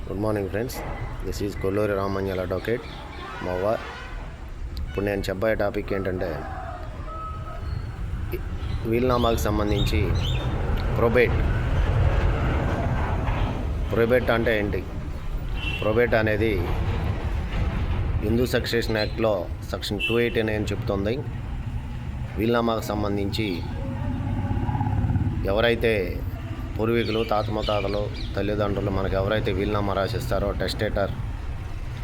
Good morning friends, this is Kolluri Ramanjal advocate Movva. ఇప్పుడు నేను చెప్పబోయే టాపిక్ ఏంటంటే వీలునామాకు సంబంధించి ప్రొబేట్ అంటే ఏంటి? ప్రొబేట్ అనేది హిందూ సక్సెషన్ యాక్ట్లో సెక్షన్ 289 చెప్తుంది. వీలునామాకు సంబంధించి ఎవరైతే పూర్వీకులు, తాతలు, తల్లిదండ్రులు మనకు ఎవరైతే వీలునామా రాసిస్తారో టెస్టేటర్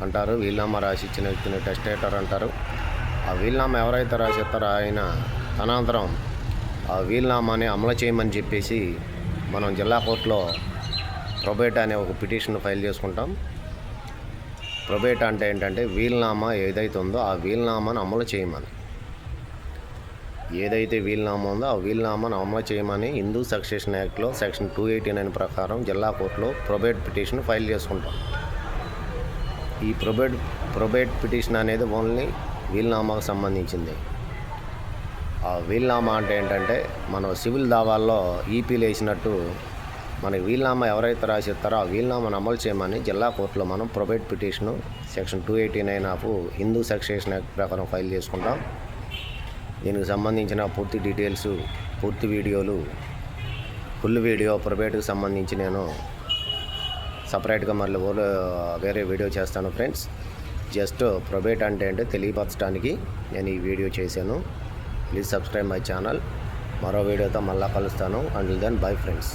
అంటారు. వీలునామా రాసి ఇచ్చిన వ్యక్తిని టెస్టేటర్ అంటారు. ఆ వీలునామా ఎవరైతే రాసిస్తారో ఆయన అనంతరం ఆ వీలునామాని అమలు చేయమని చెప్పేసి మనం జిల్లా కోర్టులో ప్రొబేట్ అనే ఒక పిటిషన్ ఫైల్ చేసుకుంటాం. ప్రొబేట్ అంటే ఏంటంటే వీలునామా ఏదైతే ఉందో ఆ వీలునామాను అమలు చేయమని, ఏదైతే వీలునామా ఉందో ఆ వీలునామాను అమలు చేయమని హిందూ సక్సెషన్ యాక్ట్లో సెక్షన్ 289 ప్రకారం జిల్లా కోర్టులో ప్రొబేట్ పిటిషన్ ఫైల్ చేసుకుంటాం. ఈ ప్రొబేట్ పిటిషన్ అనేది ఓన్లీ వీలునామాకు సంబంధించింది. ఆ వీలునామా అంటే ఏంటంటే మనం సివిల్ దావాల్లో ఈపీలు వేసినట్టు మనకి వీలునామా ఎవరైతే రాసిస్తారో ఆ వీలునామాను అమలు చేయమని జిల్లా కోర్టులో మనం probate petition section 289 of Hindu succession act ప్రకారం ఫైల్ చేసుకుంటాం. దీనికి సంబంధించిన పూర్తి డీటెయిల్స్, పూర్తి వీడియోలు, ఫుల్ వీడియో ప్రొబేట్కి సంబంధించి నేను సపరేట్గా మళ్ళీ వేరే వీడియో చేస్తాను ఫ్రెండ్స్. జస్ట్ ప్రొబేట్ అంటే తెలియపరచడానికి నేను ఈ వీడియో చేశాను. Please subscribe my channel. మరో వీడియోతో మళ్ళీ కలుస్తాను. Until then bye friends.